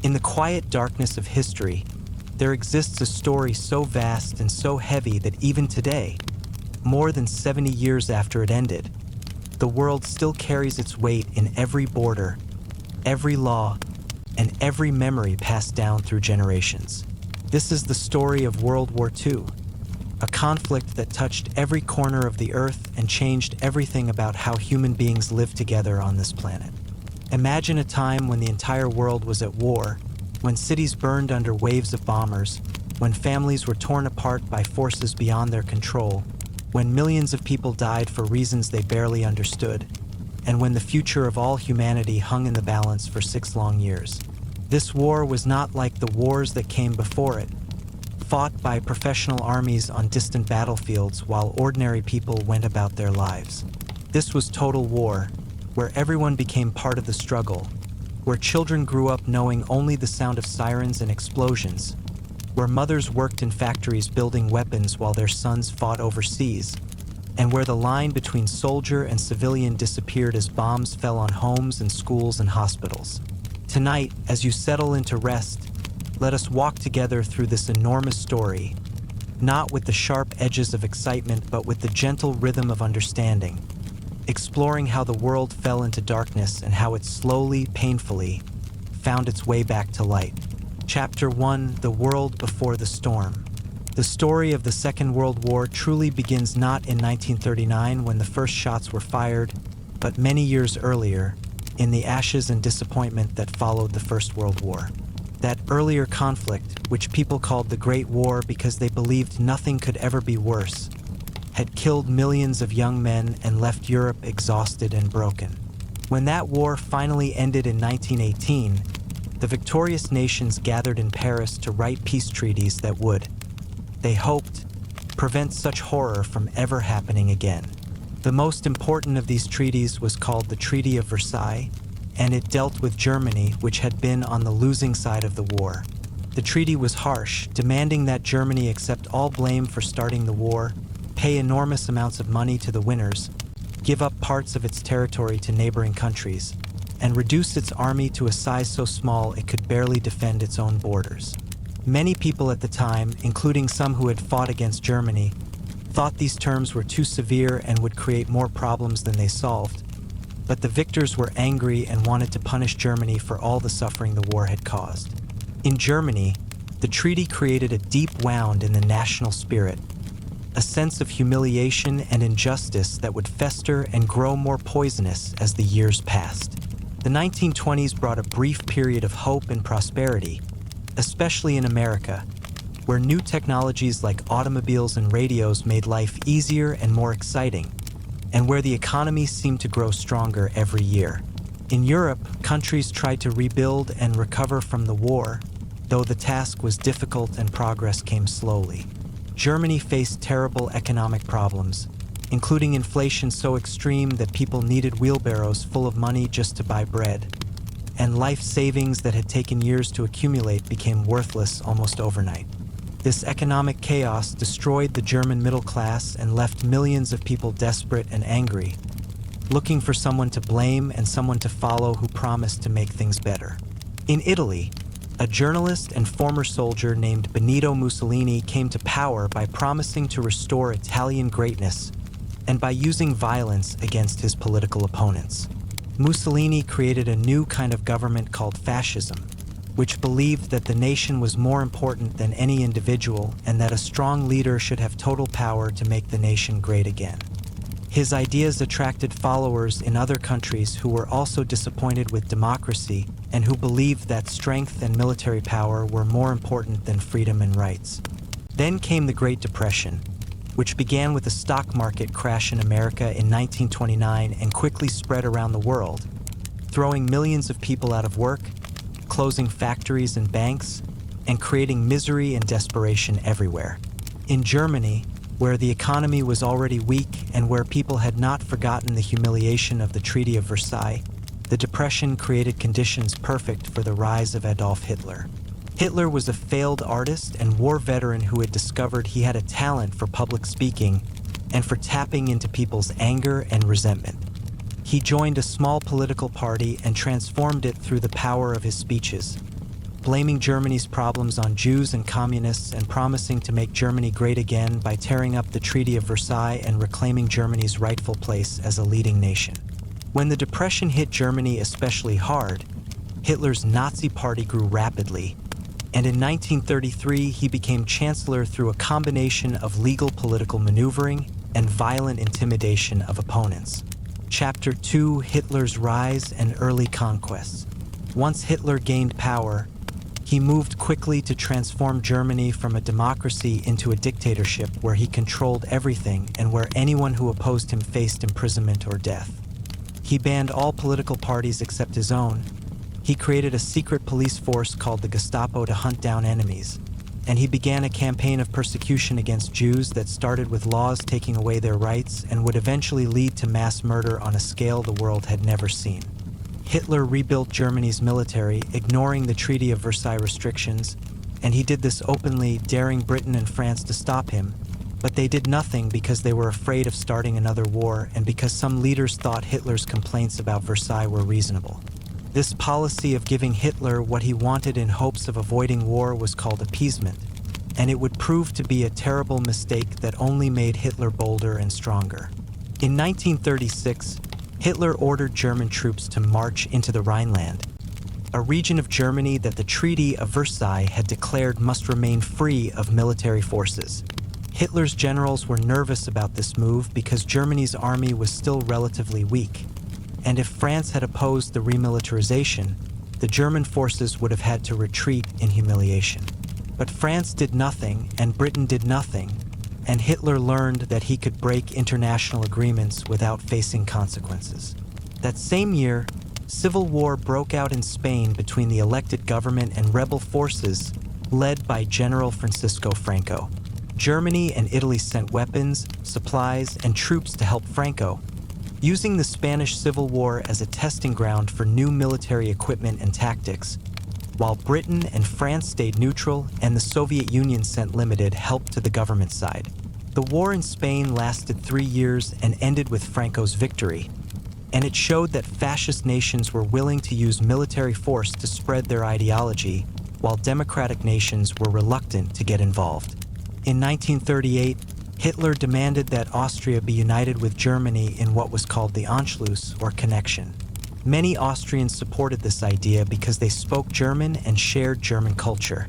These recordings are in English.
In the quiet darkness of history, there exists a story so vast and so heavy that even today, more than 70 years after it ended, the world still carries its weight in every border, every law, and every memory passed down through generations. This is the story of World War II, a conflict that touched every corner of the earth and changed everything about how human beings live together on this planet. Imagine a time when the entire world was at war, when cities burned under waves of bombers, when families were torn apart by forces beyond their control, when millions of people died for reasons they barely understood, and when the future of all humanity hung in the balance for 6 long years. This war was not like the wars that came before it, fought by professional armies on distant battlefields while ordinary people went about their lives. This was total war, where everyone became part of the struggle, where children grew up knowing only the sound of sirens and explosions, where mothers worked in factories building weapons while their sons fought overseas, and where the line between soldier and civilian disappeared as bombs fell on homes and schools and hospitals. Tonight, as you settle into rest, let us walk together through this enormous story, not with the sharp edges of excitement, but with the gentle rhythm of understanding, exploring how the world fell into darkness and how it slowly, painfully, found its way back to light. Chapter 1: The World Before the Storm. The story of the Second World War truly begins not in 1939 when the first shots were fired, but many years earlier, in the ashes and disappointment that followed the First World War. That earlier conflict, which people called the Great War because they believed nothing could ever be worse, had killed millions of young men and left Europe exhausted and broken. When that war finally ended in 1918, the victorious nations gathered in Paris to write peace treaties that would, they hoped, prevent such horror from ever happening again. The most important of these treaties was called the Treaty of Versailles, and it dealt with Germany, which had been on the losing side of the war. The treaty was harsh, demanding that Germany accept all blame for starting the war, pay enormous amounts of money to the winners, give up parts of its territory to neighboring countries, and reduce its army to a size so small it could barely defend its own borders. Many people at the time, including some who had fought against Germany, thought these terms were too severe and would create more problems than they solved. But the victors were angry and wanted to punish Germany for all the suffering the war had caused. In Germany, the treaty created a deep wound in the national spirit, a sense of humiliation and injustice that would fester and grow more poisonous as the years passed. The 1920s brought a brief period of hope and prosperity, especially in America, where new technologies like automobiles and radios made life easier and more exciting, and where the economy seemed to grow stronger every year. In Europe, countries tried to rebuild and recover from the war, though the task was difficult and progress came slowly. Germany faced terrible economic problems, including inflation so extreme that people needed wheelbarrows full of money just to buy bread, and life savings that had taken years to accumulate became worthless almost overnight. This economic chaos destroyed the German middle class and left millions of people desperate and angry, looking for someone to blame and someone to follow who promised to make things better. In Italy, a journalist and former soldier named Benito Mussolini came to power by promising to restore Italian greatness and by using violence against his political opponents. Mussolini created a new kind of government called fascism, which believed that the nation was more important than any individual and that a strong leader should have total power to make the nation great again. His ideas attracted followers in other countries who were also disappointed with democracy and who believed that strength and military power were more important than freedom and rights. Then came the Great Depression, which began with a stock market crash in America in 1929 and quickly spread around the world, throwing millions of people out of work, closing factories and banks, and creating misery and desperation everywhere. In Germany, where the economy was already weak and where people had not forgotten the humiliation of the Treaty of Versailles, the Depression created conditions perfect for the rise of Adolf Hitler. Hitler was a failed artist and war veteran who had discovered he had a talent for public speaking and for tapping into people's anger and resentment. He joined a small political party and transformed it through the power of his speeches, blaming Germany's problems on Jews and communists and promising to make Germany great again by tearing up the Treaty of Versailles and reclaiming Germany's rightful place as a leading nation. When the Depression hit Germany especially hard, Hitler's Nazi Party grew rapidly, and in 1933 he became chancellor through a combination of legal political maneuvering and violent intimidation of opponents. Chapter 2: Hitler's Rise and Early Conquests. Once Hitler gained power, he moved quickly to transform Germany from a democracy into a dictatorship where he controlled everything and where anyone who opposed him faced imprisonment or death. He banned all political parties except his own. He created a secret police force called the Gestapo to hunt down enemies, and he began a campaign of persecution against Jews that started with laws taking away their rights and would eventually lead to mass murder on a scale the world had never seen. Hitler rebuilt Germany's military, ignoring the Treaty of Versailles restrictions, and he did this openly, daring Britain and France to stop him, but they did nothing because they were afraid of starting another war and because some leaders thought Hitler's complaints about Versailles were reasonable. This policy of giving Hitler what he wanted in hopes of avoiding war was called appeasement, and it would prove to be a terrible mistake that only made Hitler bolder and stronger. In 1936, Hitler ordered German troops to march into the Rhineland, a region of Germany that the Treaty of Versailles had declared must remain free of military forces. Hitler's generals were nervous about this move because Germany's army was still relatively weak, and if France had opposed the remilitarization, the German forces would have had to retreat in humiliation. But France did nothing, and Britain did nothing, and Hitler learned that he could break international agreements without facing consequences. That same year, civil war broke out in Spain between the elected government and rebel forces led by General Francisco Franco. Germany and Italy sent weapons, supplies, and troops to help Franco, using the Spanish Civil War as a testing ground for new military equipment and tactics, while Britain and France stayed neutral and the Soviet Union sent limited help to the government side. The war in Spain lasted 3 years and ended with Franco's victory, and it showed that fascist nations were willing to use military force to spread their ideology, while democratic nations were reluctant to get involved. In 1938, Hitler demanded that Austria be united with Germany in what was called the Anschluss, or connection. Many Austrians supported this idea because they spoke German and shared German culture.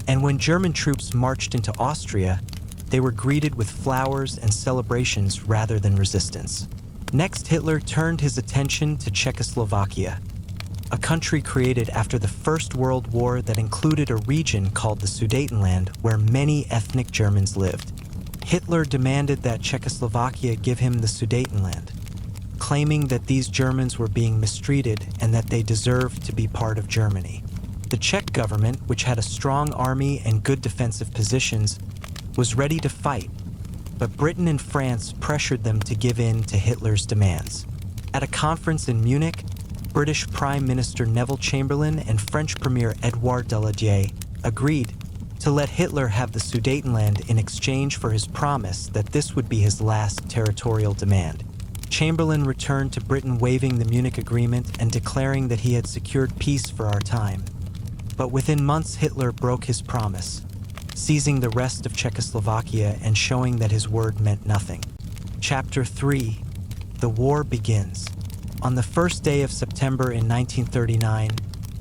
And when German troops marched into Austria, they were greeted with flowers and celebrations rather than resistance. Next, Hitler turned his attention to Czechoslovakia, a country created after the First World War that included a region called the Sudetenland where many ethnic Germans lived. Hitler demanded that Czechoslovakia give him the Sudetenland, claiming that these Germans were being mistreated and that they deserved to be part of Germany. The Czech government, which had a strong army and good defensive positions, was ready to fight, but Britain and France pressured them to give in to Hitler's demands. At a conference in Munich, British Prime Minister Neville Chamberlain and French Premier Édouard Daladier agreed to let Hitler have the Sudetenland in exchange for his promise that this would be his last territorial demand. Chamberlain returned to Britain waving the Munich Agreement and declaring that he had secured peace for our time. But within months, Hitler broke his promise, seizing the rest of Czechoslovakia and showing that his word meant nothing. Chapter 3: The War Begins. On the first day of September in 1939,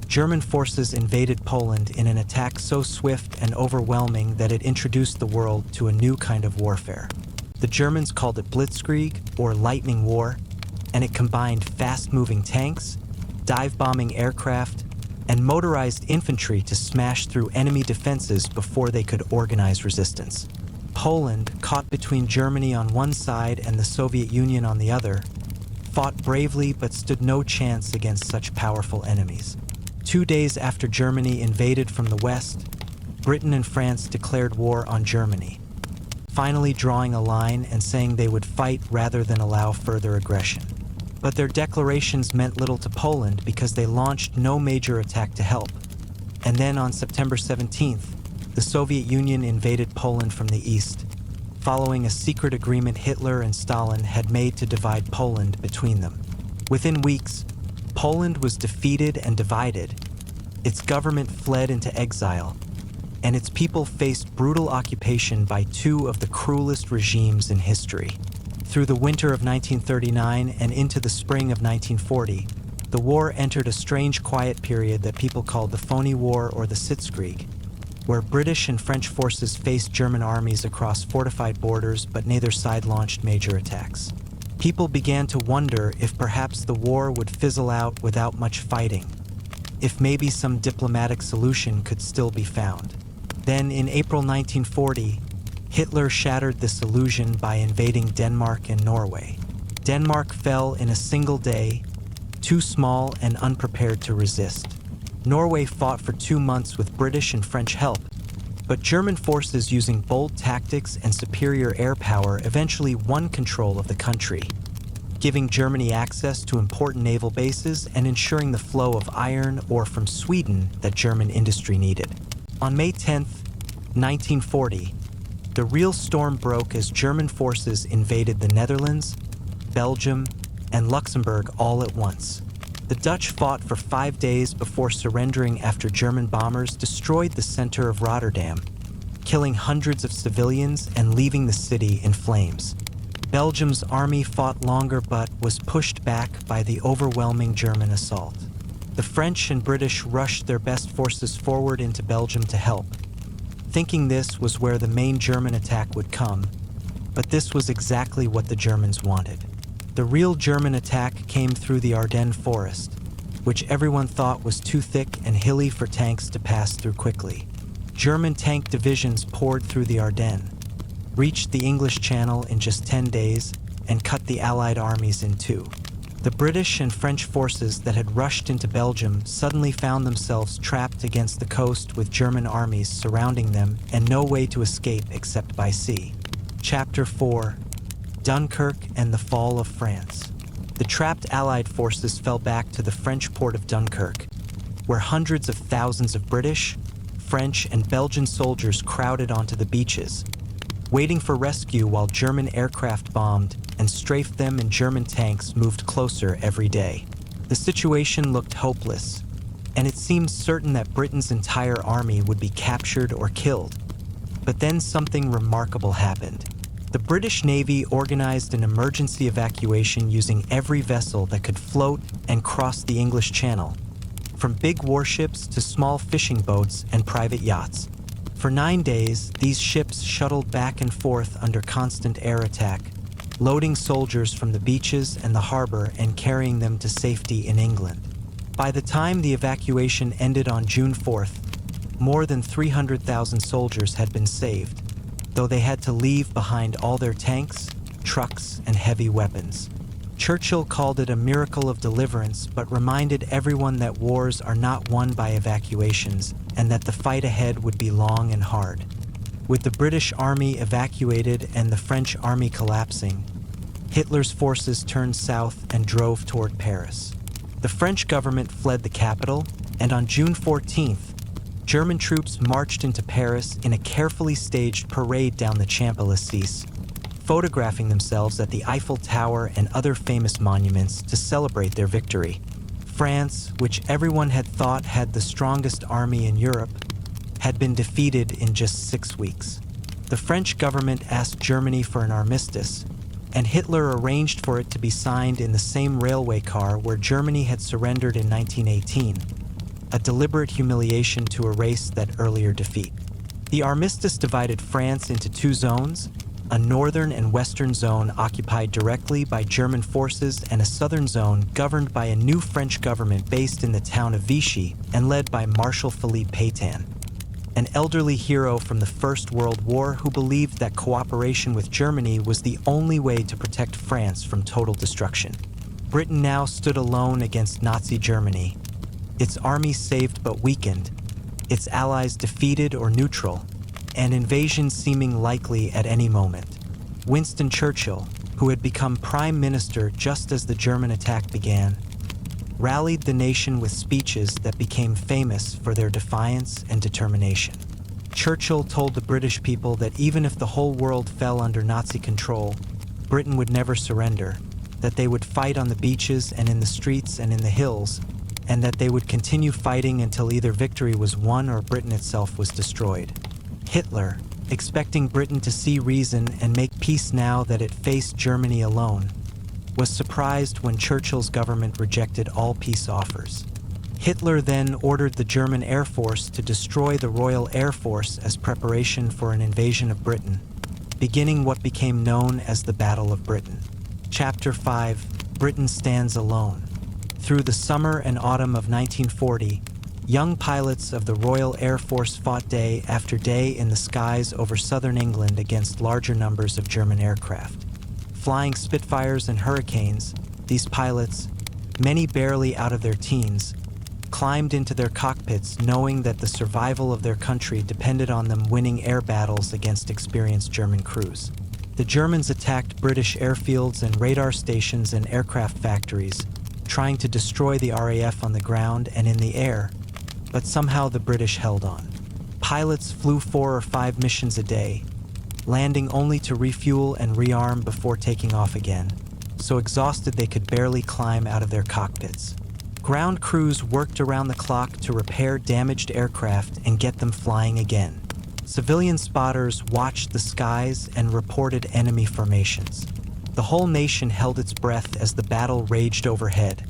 German forces invaded Poland in an attack so swift and overwhelming that it introduced the world to a new kind of warfare. The Germans called it Blitzkrieg, or Lightning War, and it combined fast-moving tanks, dive-bombing aircraft, and motorized infantry to smash through enemy defenses before they could organize resistance. Poland, caught between Germany on one side and the Soviet Union on the other, fought bravely but stood no chance against such powerful enemies. 2 days after Germany invaded from the west, Britain and France declared war on Germany, finally drawing a line and saying they would fight rather than allow further aggression. But their declarations meant little to Poland because they launched no major attack to help. And then on September 17th, the Soviet Union invaded Poland from the east, following a secret agreement Hitler and Stalin had made to divide Poland between them. Within weeks, Poland was defeated and divided, Its government fled into exile, and its people faced brutal occupation by two of the cruelest regimes in history. Through the winter of 1939 and into the spring of 1940, the war entered a strange quiet period that people called the Phony War or the Sitzkrieg, where British and French forces faced German armies across fortified borders, but neither side launched major attacks. People began to wonder if perhaps the war would fizzle out without much fighting, if maybe some diplomatic solution could still be found. Then, in April 1940, Hitler shattered this illusion by invading Denmark and Norway. Denmark fell in a single day, too small and unprepared to resist. Norway fought for 2 months with British and French help, but German forces using bold tactics and superior air power eventually won control of the country, giving Germany access to important naval bases and ensuring the flow of iron ore from Sweden that German industry needed. On May 10, 1940, the real storm broke as German forces invaded the Netherlands, Belgium, and Luxembourg all at once. The Dutch fought for 5 days before surrendering after German bombers destroyed the center of Rotterdam, killing hundreds of civilians and leaving the city in flames. Belgium's army fought longer but was pushed back by the overwhelming German assault. The French and British rushed their best forces forward into Belgium to help, thinking this was where the main German attack would come, but this was exactly what the Germans wanted. The real German attack came through the Ardennes forest, which everyone thought was too thick and hilly for tanks to pass through quickly. German tank divisions poured through the Ardennes, reached the English Channel in just 10 days, and cut the Allied armies in two. The British and French forces that had rushed into Belgium suddenly found themselves trapped against the coast with German armies surrounding them and no way to escape except by sea. Chapter 4: Dunkirk and the Fall of France. The trapped Allied forces fell back to the French port of Dunkirk, where hundreds of thousands of British, French, and Belgian soldiers crowded onto the beaches, waiting for rescue while German aircraft bombed and strafed them and German tanks moved closer every day. The situation looked hopeless, and it seemed certain that Britain's entire army would be captured or killed. But then something remarkable happened. The British Navy organized an emergency evacuation using every vessel that could float and cross the English Channel, from big warships to small fishing boats and private yachts. For 9 days, these ships shuttled back and forth under constant air attack, loading soldiers from the beaches and the harbor and carrying them to safety in England. By the time the evacuation ended on June 4th, more than 300,000 soldiers had been saved, though they had to leave behind all their tanks, trucks, and heavy weapons. Churchill called it a miracle of deliverance, but reminded everyone that wars are not won by evacuations and that the fight ahead would be long and hard. With the British army evacuated and the French army collapsing, Hitler's forces turned south and drove toward Paris. The French government fled the capital, and on June 14th, German troops marched into Paris in a carefully staged parade down the Champs-Élysées, photographing themselves at the Eiffel Tower and other famous monuments to celebrate their victory. France, which everyone had thought had the strongest army in Europe, had been defeated in just 6 weeks. The French government asked Germany for an armistice, and Hitler arranged for it to be signed in the same railway car where Germany had surrendered in 1918. A deliberate humiliation to erase that earlier defeat. The armistice divided France into 2 zones, a northern and western zone occupied directly by German forces and a southern zone governed by a new French government based in the town of Vichy and led by Marshal Philippe Pétain, an elderly hero from the First World War who believed that cooperation with Germany was the only way to protect France from total destruction. Britain now stood alone against Nazi Germany, its army saved but weakened, its allies defeated or neutral, and invasion seeming likely at any moment. Winston Churchill, who had become prime minister just as the German attack began, rallied the nation with speeches that became famous for their defiance and determination. Churchill told the British people that even if the whole world fell under Nazi control, Britain would never surrender, that they would fight on the beaches and in the streets and in the hills, and that they would continue fighting until either victory was won or Britain itself was destroyed. Hitler, expecting Britain to see reason and make peace now that it faced Germany alone, was surprised when Churchill's government rejected all peace offers. Hitler then ordered the German Air Force to destroy the Royal Air Force as preparation for an invasion of Britain, beginning what became known as the Battle of Britain. Chapter 5: Britain Stands Alone. Through the summer and autumn of 1940, young pilots of the Royal Air Force fought day after day in the skies over southern England against larger numbers of German aircraft. Flying Spitfires and Hurricanes, these pilots, many barely out of their teens, climbed into their cockpits knowing that the survival of their country depended on them winning air battles against experienced German crews. The Germans attacked British airfields and radar stations and aircraft factories, trying to destroy the RAF on the ground and in the air, but somehow the British held on. Pilots flew 4 or 5 missions a day, landing only to refuel and rearm before taking off again, so exhausted they could barely climb out of their cockpits. Ground crews worked around the clock to repair damaged aircraft and get them flying again. Civilian spotters watched the skies and reported enemy formations. The whole nation held its breath as the battle raged overhead,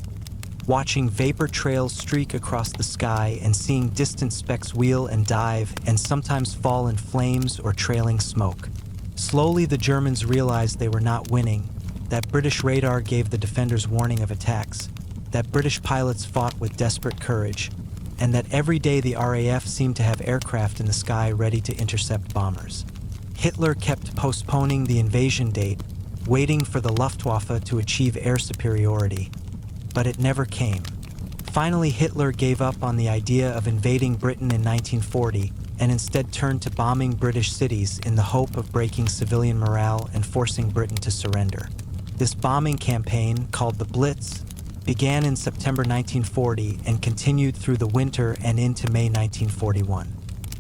watching vapor trails streak across the sky and seeing distant specks wheel and dive and sometimes fall in flames or trailing smoke. Slowly, the Germans realized they were not winning, that British radar gave the defenders warning of attacks, that British pilots fought with desperate courage, and that every day the RAF seemed to have aircraft in the sky ready to intercept bombers. Hitler kept postponing the invasion date, waiting for the Luftwaffe to achieve air superiority, but it never came. Finally, Hitler gave up on the idea of invading Britain in 1940 and instead turned to bombing British cities in the hope of breaking civilian morale and forcing Britain to surrender. This bombing campaign, called the Blitz, began in September 1940 and continued through the winter and into May 1941.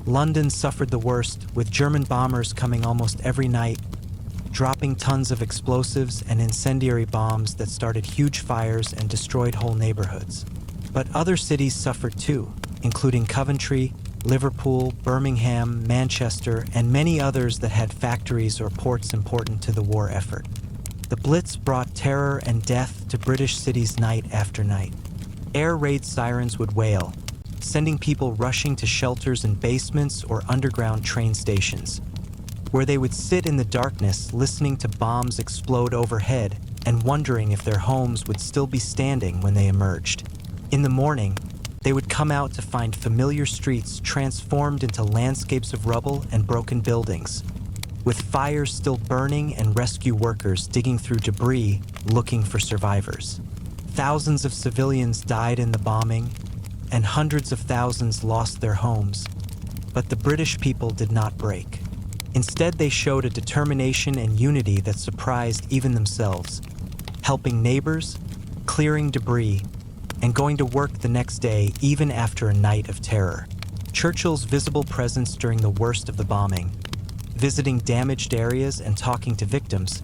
London suffered the worst, with German bombers coming almost every night, dropping tons of explosives and incendiary bombs that started huge fires and destroyed whole neighborhoods. But other cities suffered too, including Coventry, Liverpool, Birmingham, Manchester, and many others that had factories or ports important to the war effort. The Blitz brought terror and death to British cities night after night. Air raid sirens would wail, sending people rushing to shelters in basements or underground train stations, where they would sit in the darkness listening to bombs explode overhead and wondering if their homes would still be standing when they emerged. In the morning, they would come out to find familiar streets transformed into landscapes of rubble and broken buildings, with fires still burning and rescue workers digging through debris looking for survivors. Thousands of civilians died in the bombing, and hundreds of thousands lost their homes, but the British people did not break. Instead, they showed a determination and unity that surprised even themselves, helping neighbors, clearing debris, and going to work the next day even after a night of terror. Churchill's visible presence during the worst of the bombing, visiting damaged areas and talking to victims,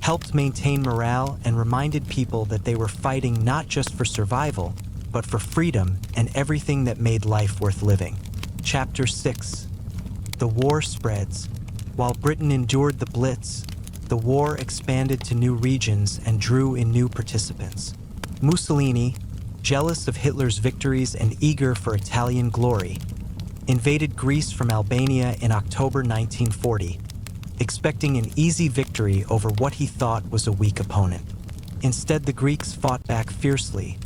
helped maintain morale and reminded people that they were fighting not just for survival, but for freedom and everything that made life worth living. Chapter 6: The war spreads. While Britain endured the Blitz, the war expanded to new regions and drew in new participants. Mussolini, jealous of Hitler's victories and eager for Italian glory, invaded Greece from Albania in October 1940, expecting an easy victory over what he thought was a weak opponent. Instead, the Greeks fought back fiercely,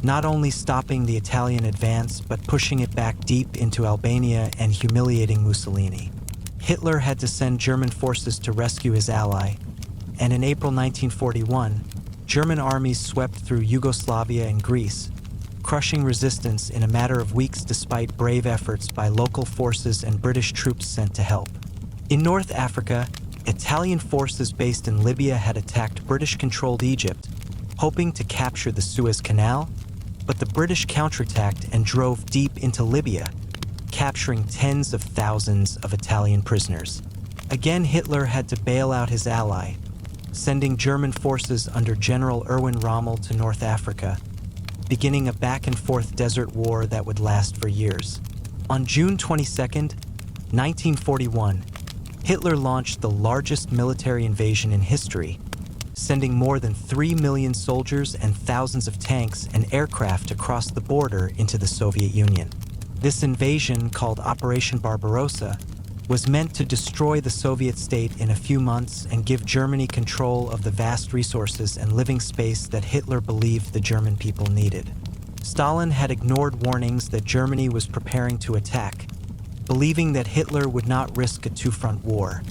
not only stopping the Italian advance, but pushing it back deep into Albania and humiliating Mussolini. Hitler had to send German forces to rescue his ally, and in April 1941, German armies swept through Yugoslavia and Greece, crushing resistance in a matter of weeks despite brave efforts by local forces and British troops sent to help. In North Africa, Italian forces based in Libya had attacked British-controlled Egypt, hoping to capture the Suez Canal, but the British counterattacked and drove deep into Libya, capturing tens of thousands of Italian prisoners. Again, Hitler had to bail out his ally, sending German forces under General Erwin Rommel to North Africa, beginning a back-and-forth desert war that would last for years. On June 22, 1941, Hitler launched the largest military invasion in history, sending more than 3 million soldiers and thousands of tanks and aircraft across the border into the Soviet Union. This invasion, called Operation Barbarossa, was meant to destroy the Soviet state in a few months and give Germany control of the vast resources and living space that Hitler believed the German people needed. Stalin had ignored warnings that Germany was preparing to attack, believing that Hitler would not risk a two-front war.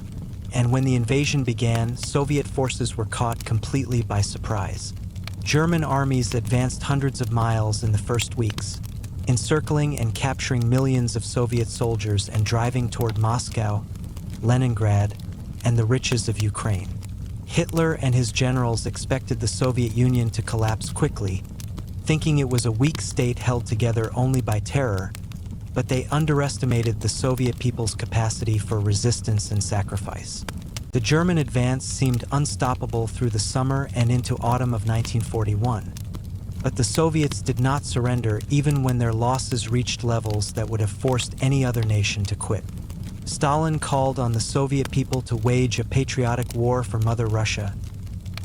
And when the invasion began, Soviet forces were caught completely by surprise. German armies advanced hundreds of miles in the first weeks, encircling and capturing millions of Soviet soldiers and driving toward Moscow, Leningrad, and the riches of Ukraine. Hitler and his generals expected the Soviet Union to collapse quickly, thinking it was a weak state held together only by terror, but they underestimated the Soviet people's capacity for resistance and sacrifice. The German advance seemed unstoppable through the summer and into autumn of 1941. But the Soviets did not surrender even when their losses reached levels that would have forced any other nation to quit. Stalin called on the Soviet people to wage a patriotic war for Mother Russia,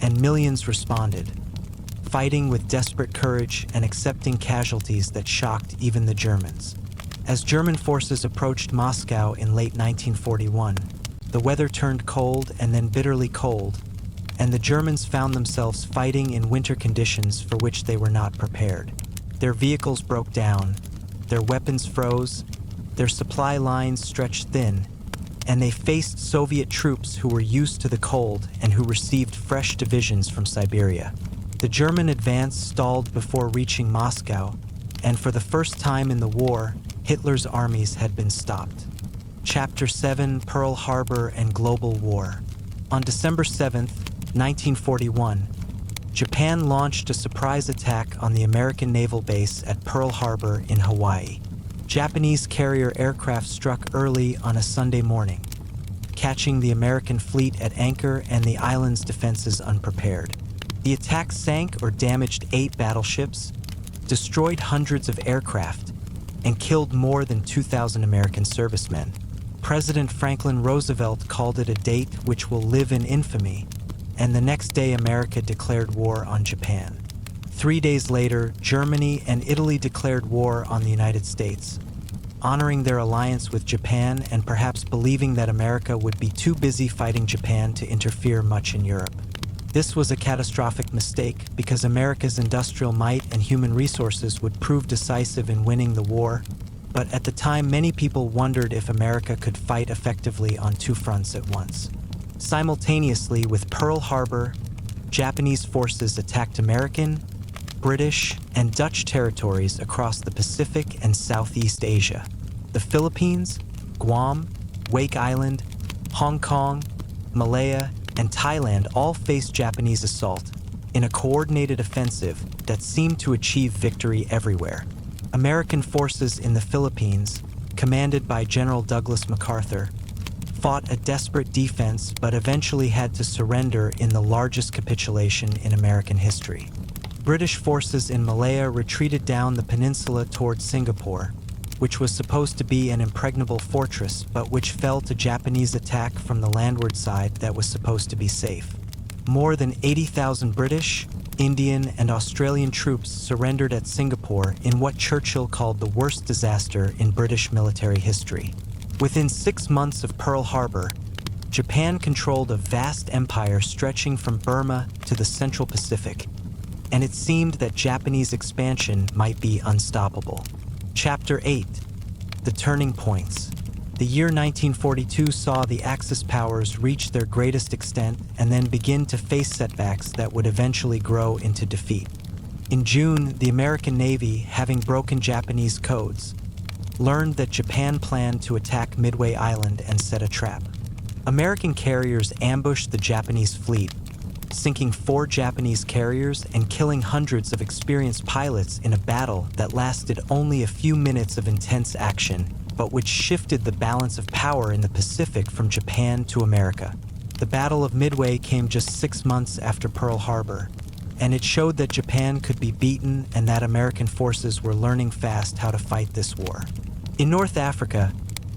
and millions responded, fighting with desperate courage and accepting casualties that shocked even the Germans. As German forces approached Moscow in late 1941, the weather turned cold and then bitterly cold, and the Germans found themselves fighting in winter conditions for which they were not prepared. Their vehicles broke down, their weapons froze, their supply lines stretched thin, and they faced Soviet troops who were used to the cold and who received fresh divisions from Siberia. The German advance stalled before reaching Moscow, and for the first time in the war, Hitler's armies had been stopped. Chapter 7: Pearl Harbor and Global War. On December 7, 1941, Japan launched a surprise attack on the American naval base at Pearl Harbor in Hawaii. Japanese carrier aircraft struck early on a Sunday morning, catching the American fleet at anchor and the island's defenses unprepared. The attack sank or damaged 8 battleships, destroyed hundreds of aircraft, and killed more than 2,000 American servicemen. President Franklin Roosevelt called it a date which will live in infamy, and the next day America declared war on Japan. 3 days later, Germany and Italy declared war on the United States, honoring their alliance with Japan and perhaps believing that America would be too busy fighting Japan to interfere much in Europe. This was a catastrophic mistake because America's industrial might and human resources would prove decisive in winning the war, but at the time many people wondered if America could fight effectively on 2 fronts at once. Simultaneously with Pearl Harbor, Japanese forces attacked American, British, and Dutch territories across the Pacific and Southeast Asia. The Philippines, Guam, Wake Island, Hong Kong, Malaya, and Thailand all faced Japanese assault in a coordinated offensive that seemed to achieve victory everywhere. American forces in the Philippines, commanded by General Douglas MacArthur, fought a desperate defense but eventually had to surrender in the largest capitulation in American history. British forces in Malaya retreated down the peninsula toward Singapore, which was supposed to be an impregnable fortress, but which fell to Japanese attack from the landward side that was supposed to be safe. More than 80,000 British, Indian, and Australian troops surrendered at Singapore in what Churchill called the worst disaster in British military history. Within 6 months of Pearl Harbor, Japan controlled a vast empire stretching from Burma to the Central Pacific, and it seemed that Japanese expansion might be unstoppable. Chapter 8: The Turning Points. The year 1942 saw the Axis powers reach their greatest extent and then begin to face setbacks that would eventually grow into defeat. In June, the American Navy, having broken Japanese codes, learned that Japan planned to attack Midway Island and set a trap. American carriers ambushed the Japanese fleet, sinking 4 Japanese carriers and killing hundreds of experienced pilots in a battle that lasted only a few minutes of intense action, but which shifted the balance of power in the Pacific from Japan to America. The Battle of Midway came just 6 months after Pearl Harbor, and it showed that Japan could be beaten and that American forces were learning fast how to fight this war. In North Africa,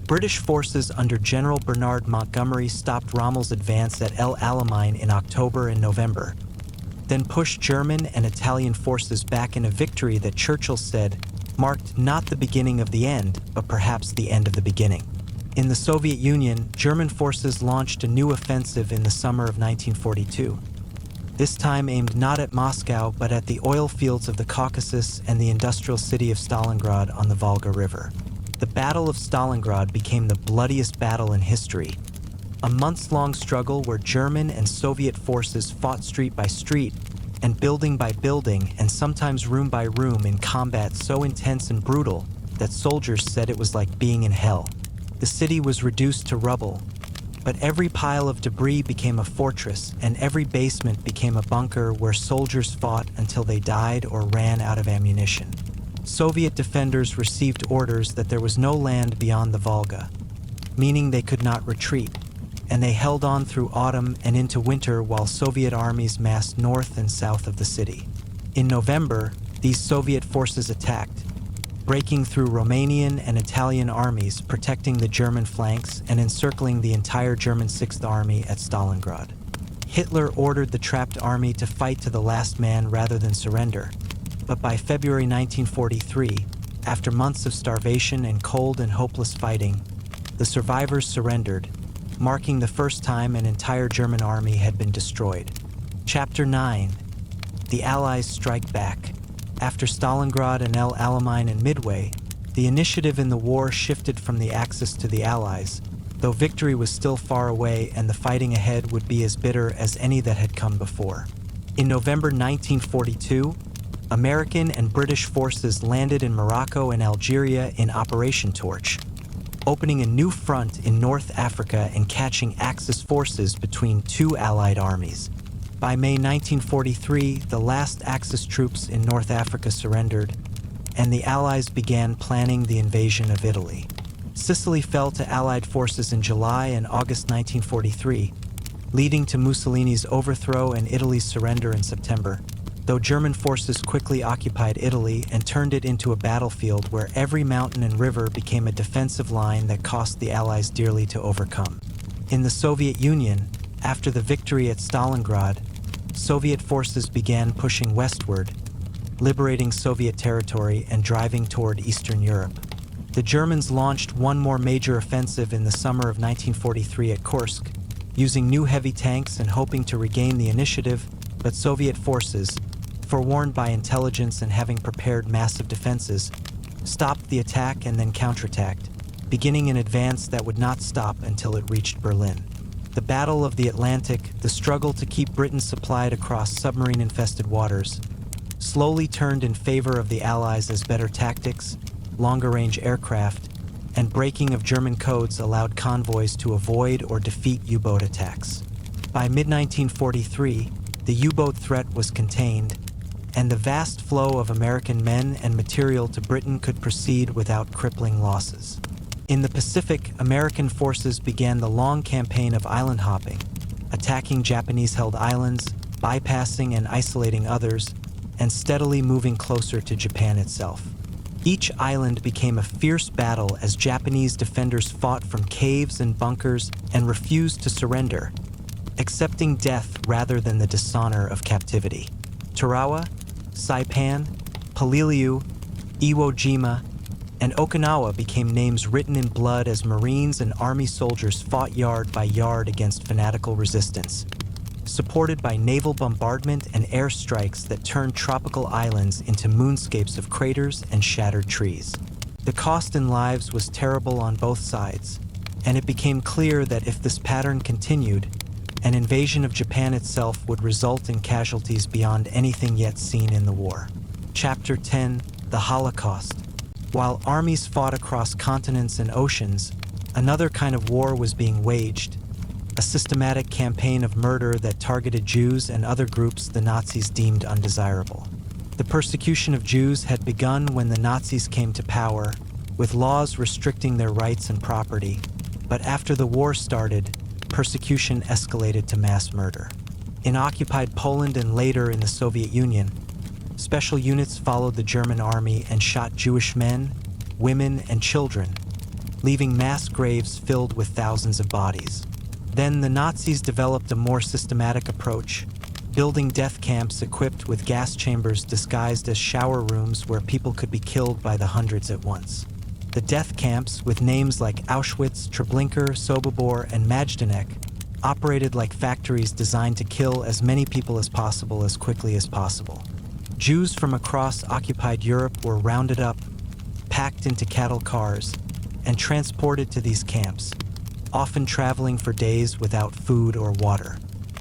British forces under General Bernard Montgomery stopped Rommel's advance at El Alamein in October and November, then pushed German and Italian forces back in a victory that Churchill said marked not the beginning of the end, but perhaps the end of the beginning. In the Soviet Union, German forces launched a new offensive in the summer of 1942. This time aimed not at Moscow, but at the oil fields of the Caucasus and the industrial city of Stalingrad on the Volga River. The Battle of Stalingrad became the bloodiest battle in history, a months-long struggle where German and Soviet forces fought street by street and building by building and sometimes room by room in combat so intense and brutal that soldiers said it was like being in hell. The city was reduced to rubble, but every pile of debris became a fortress and every basement became a bunker where soldiers fought until they died or ran out of ammunition. Soviet defenders received orders that there was no land beyond the Volga, meaning they could not retreat, and they held on through autumn and into winter while Soviet armies massed north and south of the city. In November, these Soviet forces attacked, breaking through Romanian and Italian armies, protecting the German flanks and encircling the entire German Sixth Army at Stalingrad. Hitler ordered the trapped army to fight to the last man rather than surrender, but by February 1943, after months of starvation and cold and hopeless fighting, the survivors surrendered, marking the first time an entire German army had been destroyed. Chapter 9. The Allies Strike Back. After Stalingrad and El Alamein and Midway, the initiative in the war shifted from the Axis to the Allies, though victory was still far away and the fighting ahead would be as bitter as any that had come before. In November 1942, American and British forces landed in Morocco and Algeria in Operation Torch, opening a new front in North Africa and catching Axis forces between two Allied armies. By May 1943, the last Axis troops in North Africa surrendered, and the Allies began planning the invasion of Italy. Sicily fell to Allied forces in July and August 1943, leading to Mussolini's overthrow and Italy's surrender in September, though German forces quickly occupied Italy and turned it into a battlefield where every mountain and river became a defensive line that cost the Allies dearly to overcome. In the Soviet Union, after the victory at Stalingrad, Soviet forces began pushing westward, liberating Soviet territory and driving toward Eastern Europe. The Germans launched one more major offensive in the summer of 1943 at Kursk, using new heavy tanks and hoping to regain the initiative, but Soviet forces, forewarned by intelligence and having prepared massive defenses, stopped the attack and then counterattacked, beginning an advance that would not stop until it reached Berlin. The Battle of the Atlantic, the struggle to keep Britain supplied across submarine-infested waters, slowly turned in favor of the Allies as better tactics, longer-range aircraft, and breaking of German codes allowed convoys to avoid or defeat U-boat attacks. By mid-1943, the U-boat threat was contained, and the vast flow of American men and material to Britain could proceed without crippling losses. In the Pacific, American forces began the long campaign of island hopping, attacking Japanese-held islands, bypassing and isolating others, and steadily moving closer to Japan itself. Each island became a fierce battle as Japanese defenders fought from caves and bunkers and refused to surrender, accepting death rather than the dishonor of captivity. Tarawa, Saipan, Peleliu, Iwo Jima, and Okinawa became names written in blood as Marines and Army soldiers fought yard by yard against fanatical resistance, supported by naval bombardment and airstrikes that turned tropical islands into moonscapes of craters and shattered trees. The cost in lives was terrible on both sides, and it became clear that if this pattern continued, an invasion of Japan itself would result in casualties beyond anything yet seen in the war. Chapter 10: The Holocaust. While armies fought across continents and oceans, another kind of war was being waged, a systematic campaign of murder that targeted Jews and other groups the Nazis deemed undesirable. The persecution of Jews had begun when the Nazis came to power, with laws restricting their rights and property, but after the war started, persecution escalated to mass murder. In occupied Poland and later in the Soviet Union, special units followed the German army and shot Jewish men, women, and children, leaving mass graves filled with thousands of bodies. Then the Nazis developed a more systematic approach, building death camps equipped with gas chambers disguised as shower rooms where people could be killed by the hundreds at once. The death camps, with names like Auschwitz, Treblinka, Sobibor, and Majdanek, operated like factories designed to kill as many people as possible as quickly as possible. Jews from across occupied Europe were rounded up, packed into cattle cars, and transported to these camps, often traveling for days without food or water.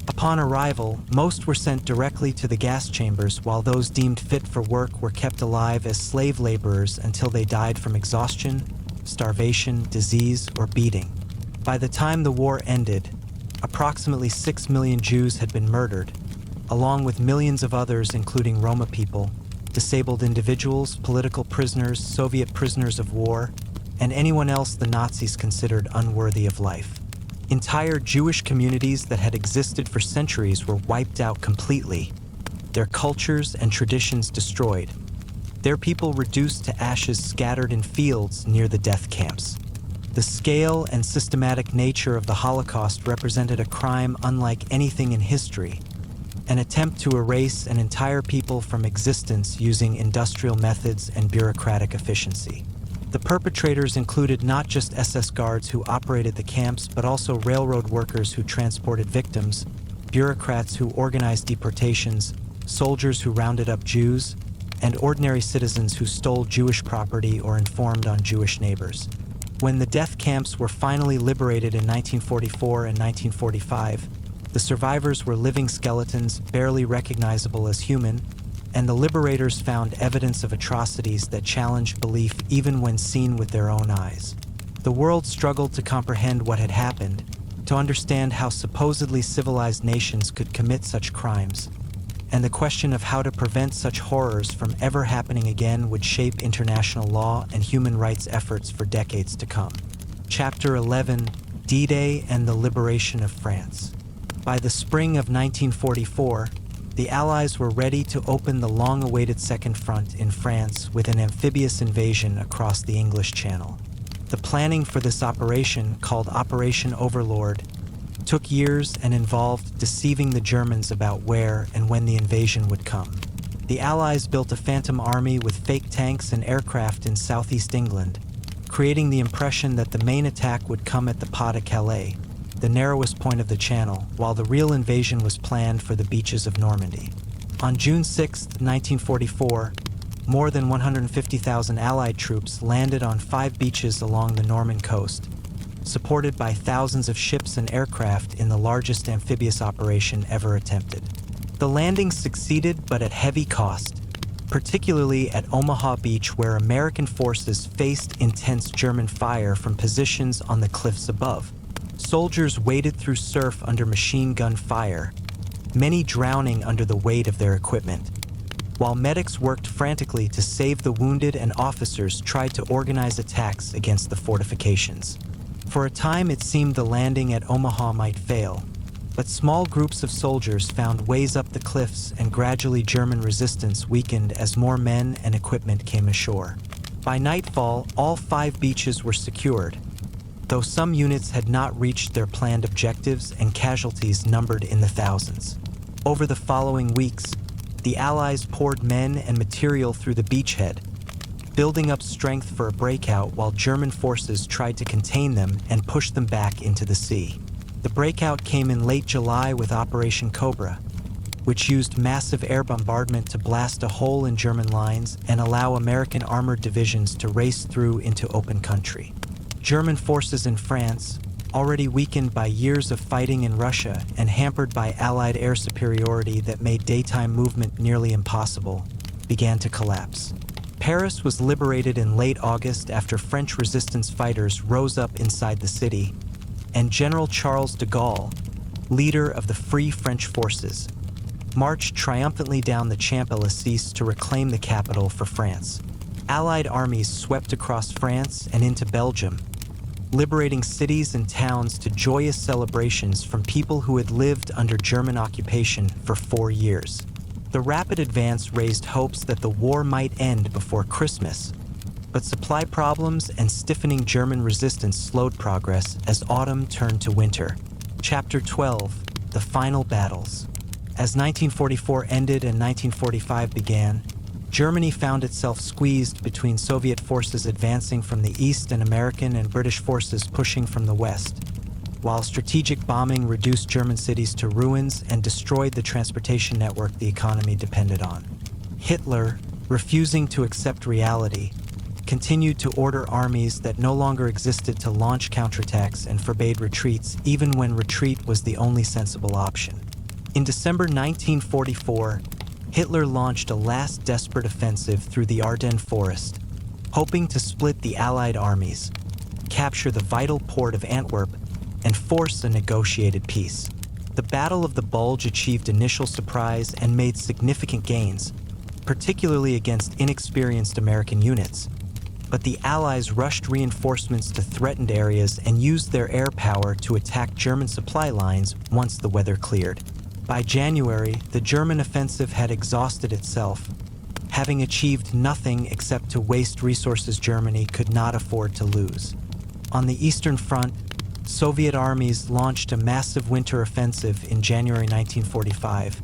Upon arrival, most were sent directly to the gas chambers, while those deemed fit for work were kept alive as slave laborers until they died from exhaustion, starvation, disease, or beating. By the time the war ended, approximately 6 million Jews had been murdered, along with millions of others including Roma people, disabled individuals, political prisoners, Soviet prisoners of war, and anyone else the Nazis considered unworthy of life. Entire Jewish communities that had existed for centuries were wiped out completely, their cultures and traditions destroyed, their people reduced to ashes scattered in fields near the death camps. The scale and systematic nature of the Holocaust represented a crime unlike anything in history, an attempt to erase an entire people from existence using industrial methods and bureaucratic efficiency. The perpetrators included not just SS guards who operated the camps, but also railroad workers who transported victims, bureaucrats who organized deportations, soldiers who rounded up Jews, and ordinary citizens who stole Jewish property or informed on Jewish neighbors. When the death camps were finally liberated in 1944 and 1945, the survivors were living skeletons barely recognizable as human, and the liberators found evidence of atrocities that challenged belief even when seen with their own eyes. The world struggled to comprehend what had happened, to understand how supposedly civilized nations could commit such crimes, and the question of how to prevent such horrors from ever happening again would shape international law and human rights efforts for decades to come. Chapter 11: D-Day and the Liberation of France. By the spring of 1944, the Allies were ready to open the long-awaited Second Front in France with an amphibious invasion across the English Channel. The planning for this operation, called Operation Overlord, took years and involved deceiving the Germans about where and when the invasion would come. The Allies built a phantom army with fake tanks and aircraft in southeast England, creating the impression that the main attack would come at the Pas de Calais, the narrowest point of the channel, while the real invasion was planned for the beaches of Normandy. On June 6, 1944, more than 150,000 Allied troops landed on 5 beaches along the Norman coast, supported by thousands of ships and aircraft in the largest amphibious operation ever attempted. The landings succeeded, but at heavy cost, particularly at Omaha Beach, where American forces faced intense German fire from positions on the cliffs above. Soldiers waded through surf under machine gun fire, many drowning under the weight of their equipment, while medics worked frantically to save the wounded and officers tried to organize attacks against the fortifications. For a time, it seemed the landing at Omaha might fail, but small groups of soldiers found ways up the cliffs, and gradually German resistance weakened as more men and equipment came ashore. By nightfall, all 5 beaches were secured, though some units had not reached their planned objectives and casualties numbered in the thousands. Over the following weeks, the Allies poured men and material through the beachhead, building up strength for a breakout while German forces tried to contain them and push them back into the sea. The breakout came in late July with Operation Cobra, which used massive air bombardment to blast a hole in German lines and allow American armored divisions to race through into open country. German forces in France, already weakened by years of fighting in Russia and hampered by Allied air superiority that made daytime movement nearly impossible, began to collapse. Paris was liberated in late August after French resistance fighters rose up inside the city, and General Charles de Gaulle, leader of the Free French Forces, marched triumphantly down the Champs-Élysées to reclaim the capital for France. Allied armies swept across France and into Belgium, liberating cities and towns to joyous celebrations from people who had lived under German occupation for 4 years. The rapid advance raised hopes that the war might end before Christmas, but supply problems and stiffening German resistance slowed progress as autumn turned to winter. Chapter 12: The Final Battles. As 1944 ended and 1945 began, Germany found itself squeezed between Soviet forces advancing from the east and American and British forces pushing from the west, while strategic bombing reduced German cities to ruins and destroyed the transportation network the economy depended on. Hitler, refusing to accept reality, continued to order armies that no longer existed to launch counterattacks and forbade retreats even when retreat was the only sensible option. In December 1944, Hitler launched a last desperate offensive through the Ardennes forest, hoping to split the Allied armies, capture the vital port of Antwerp, and force a negotiated peace. The Battle of the Bulge achieved initial surprise and made significant gains, particularly against inexperienced American units, but the Allies rushed reinforcements to threatened areas and used their air power to attack German supply lines once the weather cleared. By January, the German offensive had exhausted itself, having achieved nothing except to waste resources Germany could not afford to lose. On the Eastern Front, Soviet armies launched a massive winter offensive in January 1945,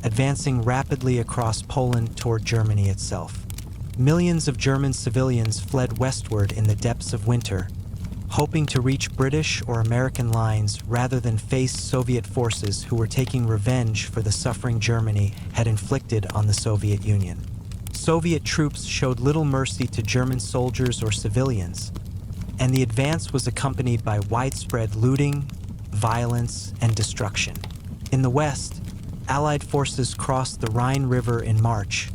advancing rapidly across Poland toward Germany itself. Millions of German civilians fled westward in the depths of winter, hoping to reach British or American lines rather than face Soviet forces who were taking revenge for the suffering Germany had inflicted on the Soviet Union. Soviet troops showed little mercy to German soldiers or civilians, and the advance was accompanied by widespread looting, violence, and destruction. In the West, Allied forces crossed the Rhine River in March,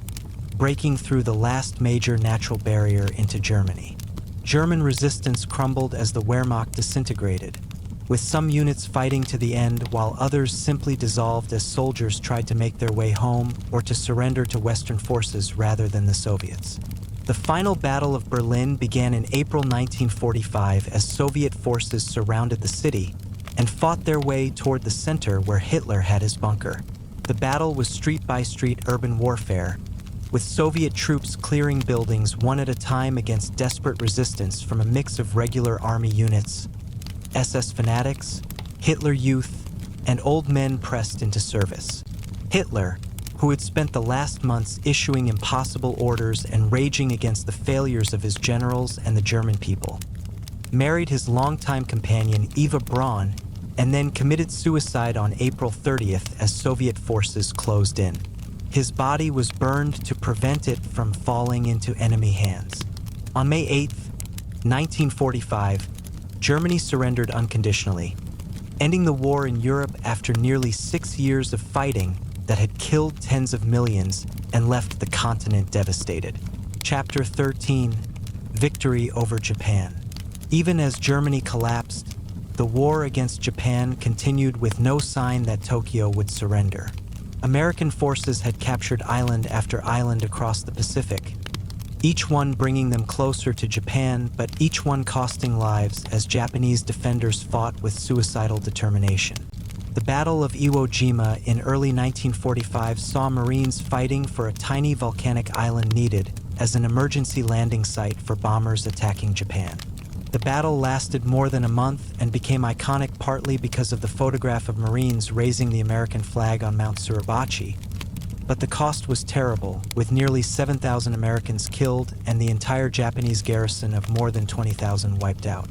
breaking through the last major natural barrier into Germany. German resistance crumbled as the Wehrmacht disintegrated, with some units fighting to the end while others simply dissolved as soldiers tried to make their way home or to surrender to Western forces rather than the Soviets. The final Battle of Berlin began in April 1945 as Soviet forces surrounded the city and fought their way toward the center where Hitler had his bunker. The battle was street-by-street urban warfare, with Soviet troops clearing buildings one at a time against desperate resistance from a mix of regular army units, SS fanatics, Hitler Youth, and old men pressed into service. Hitler, who had spent the last months issuing impossible orders and raging against the failures of his generals and the German people, married his longtime companion Eva Braun and then committed suicide on April 30th as Soviet forces closed in. His body was burned to prevent it from falling into enemy hands. On May 8, 1945, Germany surrendered unconditionally, ending the war in Europe after nearly 6 years of fighting that had killed tens of millions and left the continent devastated. Chapter 13: Victory over Japan. Even as Germany collapsed, the war against Japan continued with no sign that Tokyo would surrender. American forces had captured island after island across the Pacific, each one bringing them closer to Japan, but each one costing lives as Japanese defenders fought with suicidal determination. The Battle of Iwo Jima in early 1945 saw Marines fighting for a tiny volcanic island needed as an emergency landing site for bombers attacking Japan. The battle lasted more than a month and became iconic partly because of the photograph of Marines raising the American flag on Mount Suribachi. But the cost was terrible, with nearly 7,000 Americans killed and the entire Japanese garrison of more than 20,000 wiped out.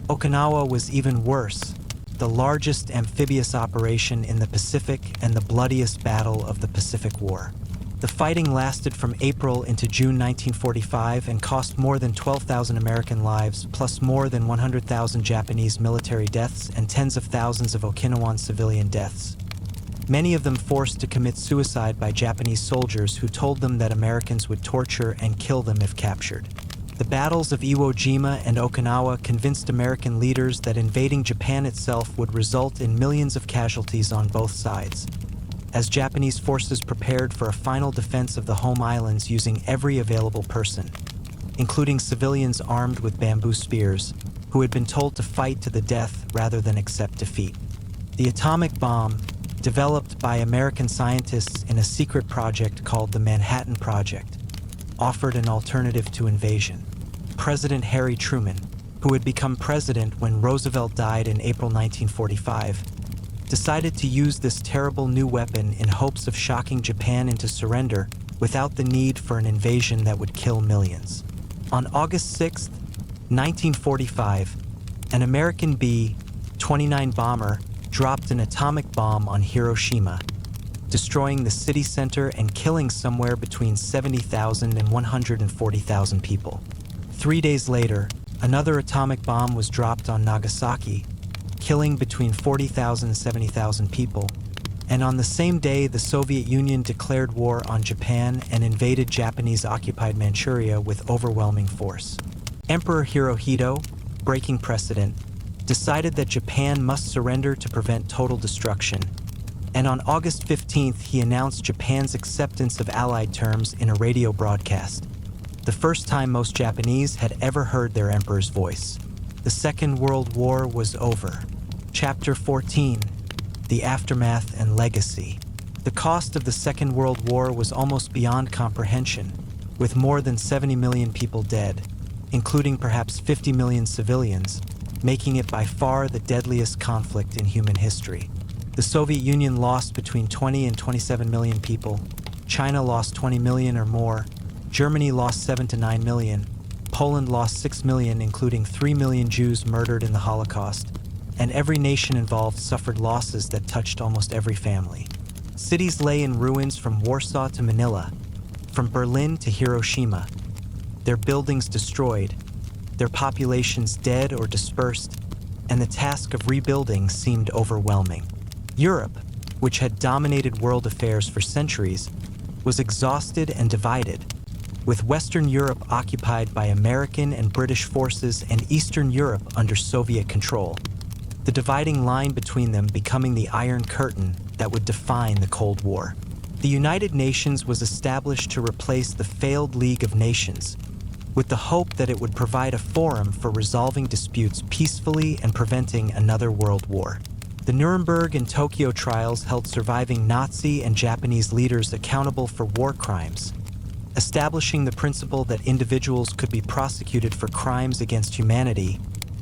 Okinawa was even worse, the largest amphibious operation in the Pacific and the bloodiest battle of the Pacific War. The fighting lasted from April into June 1945 and cost more than 12,000 American lives, plus more than 100,000 Japanese military deaths and tens of thousands of Okinawan civilian deaths, many of them forced to commit suicide by Japanese soldiers who told them that Americans would torture and kill them if captured. The battles of Iwo Jima and Okinawa convinced American leaders that invading Japan itself would result in millions of casualties on both sides, as Japanese forces prepared for a final defense of the home islands using every available person, including civilians armed with bamboo spears, who had been told to fight to the death rather than accept defeat. The atomic bomb, developed by American scientists in a secret project called the Manhattan Project, offered an alternative to invasion. President Harry Truman, who had become president when Roosevelt died in April 1945, decided to use this terrible new weapon in hopes of shocking Japan into surrender without the need for an invasion that would kill millions. On August 6, 1945, an American B-29 bomber dropped an atomic bomb on Hiroshima, destroying the city center and killing somewhere between 70,000 and 140,000 people. 3 days later, another atomic bomb was dropped on Nagasaki, killing between 40,000 and 70,000 people. And on the same day, the Soviet Union declared war on Japan and invaded Japanese-occupied Manchuria with overwhelming force. Emperor Hirohito, breaking precedent, decided that Japan must surrender to prevent total destruction. And on August 15th, he announced Japan's acceptance of Allied terms in a radio broadcast, the first time most Japanese had ever heard their emperor's voice. The Second World War was over. Chapter 14, The Aftermath and Legacy. The cost of the Second World War was almost beyond comprehension, with more than 70 million people dead, including perhaps 50 million civilians, making it by far the deadliest conflict in human history. The Soviet Union lost between 20 and 27 million people. China lost 20 million or more. Germany lost 7 to 9 million. Poland lost 6 million, including 3 million Jews murdered in the Holocaust. And every nation involved suffered losses that touched almost every family. Cities lay in ruins from Warsaw to Manila, from Berlin to Hiroshima. Their buildings destroyed, their populations dead or dispersed, and the task of rebuilding seemed overwhelming. Europe, which had dominated world affairs for centuries, was exhausted and divided, with Western Europe occupied by American and British forces and Eastern Europe under Soviet control, the dividing line between them becoming the Iron Curtain that would define the Cold War. The United Nations was established to replace the failed League of Nations, with the hope that it would provide a forum for resolving disputes peacefully and preventing another world war. The Nuremberg and Tokyo trials held surviving Nazi and Japanese leaders accountable for war crimes, establishing the principle that individuals could be prosecuted for crimes against humanity,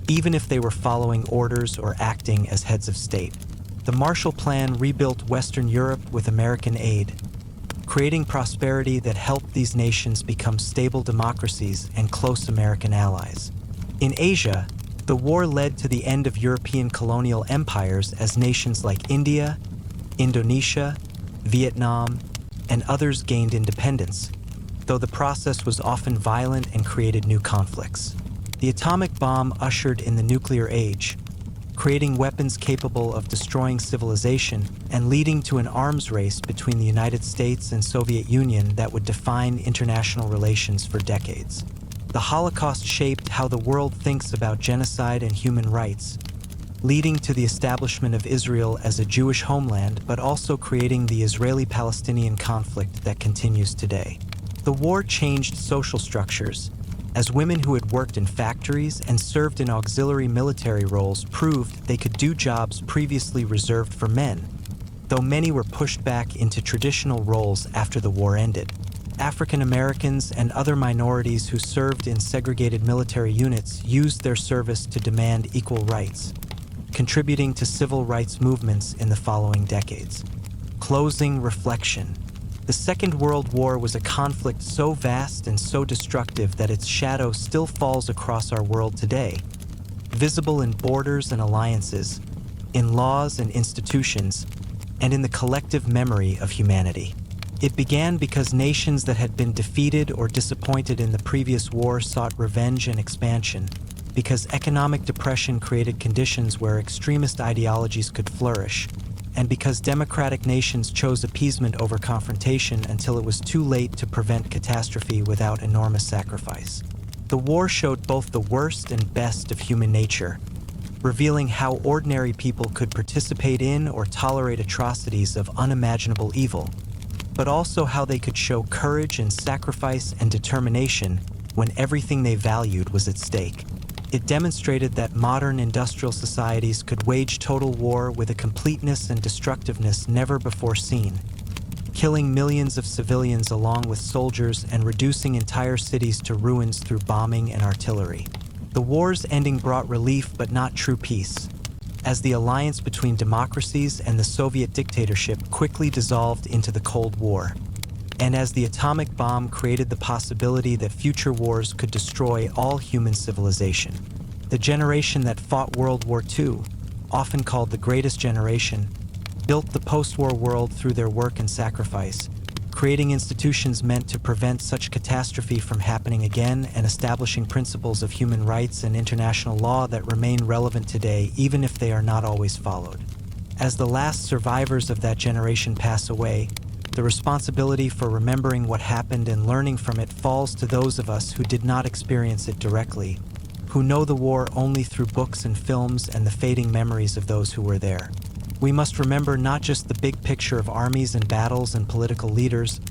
even if they were following orders or acting as heads of state. The Marshall Plan rebuilt Western Europe with American aid, creating prosperity that helped these nations become stable democracies and close American allies. In Asia, the war led to the end of European colonial empires as nations like India, Indonesia, Vietnam, and others gained independence, though the process was often violent and created new conflicts. The atomic bomb ushered in the nuclear age, creating weapons capable of destroying civilization and leading to an arms race between the United States and Soviet Union that would define international relations for decades. The Holocaust shaped how the world thinks about genocide and human rights, leading to the establishment of Israel as a Jewish homeland, but also creating the Israeli-Palestinian conflict that continues today. The war changed social structures, as women who had worked in factories and served in auxiliary military roles proved they could do jobs previously reserved for men, though many were pushed back into traditional roles after the war ended. African Americans and other minorities who served in segregated military units used their service to demand equal rights, contributing to civil rights movements in the following decades. Closing reflection. The Second World War was a conflict so vast and so destructive that its shadow still falls across our world today, visible in borders and alliances, in laws and institutions, and in the collective memory of humanity. It began because nations that had been defeated or disappointed in the previous war sought revenge and expansion, because economic depression created conditions where extremist ideologies could flourish, and because democratic nations chose appeasement over confrontation until it was too late to prevent catastrophe without enormous sacrifice. The war showed both the worst and best of human nature, revealing how ordinary people could participate in or tolerate atrocities of unimaginable evil, but also how they could show courage and sacrifice and determination when everything they valued was at stake. It demonstrated that modern industrial societies could wage total war with a completeness and destructiveness never before seen, killing millions of civilians along with soldiers and reducing entire cities to ruins through bombing and artillery. The war's ending brought relief but not true peace, as the alliance between democracies and the Soviet dictatorship quickly dissolved into the Cold War, and as the atomic bomb created the possibility that future wars could destroy all human civilization. The generation that fought World War II, often called the Greatest Generation, built the post-war world through their work and sacrifice, creating institutions meant to prevent such catastrophe from happening again and establishing principles of human rights and international law that remain relevant today even if they are not always followed. As the last survivors of that generation pass away, the responsibility for remembering what happened and learning from it falls to those of us who did not experience it directly, who know the war only through books and films and the fading memories of those who were there. We must remember not just the big picture of armies and battles and political leaders,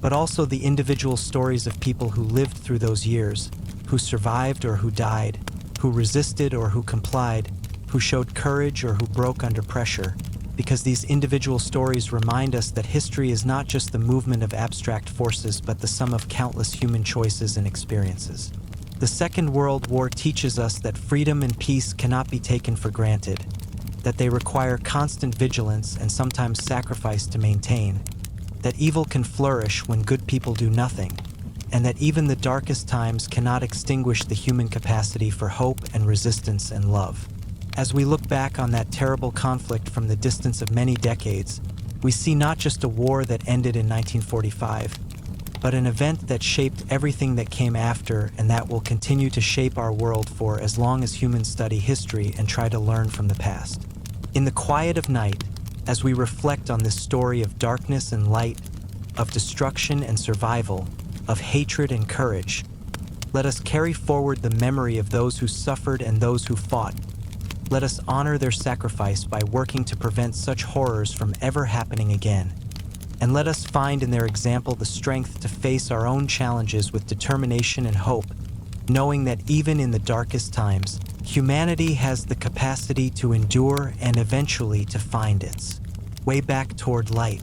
but also the individual stories of people who lived through those years, who survived or who died, who resisted or who complied, who showed courage or who broke under pressure, because these individual stories remind us that history is not just the movement of abstract forces but the sum of countless human choices and experiences. The Second World War teaches us that freedom and peace cannot be taken for granted, that they require constant vigilance and sometimes sacrifice to maintain, that evil can flourish when good people do nothing, and that even the darkest times cannot extinguish the human capacity for hope and resistance and love. As we look back on that terrible conflict from the distance of many decades, we see not just a war that ended in 1945, but an event that shaped everything that came after and that will continue to shape our world for as long as humans study history and try to learn from the past. In the quiet of night, as we reflect on this story of darkness and light, of destruction and survival, of hatred and courage, let us carry forward the memory of those who suffered and those who fought. Let us honor their sacrifice by working to prevent such horrors from ever happening again. And let us find in their example the strength to face our own challenges with determination and hope, knowing that even in the darkest times, humanity has the capacity to endure and eventually to find its way back toward light.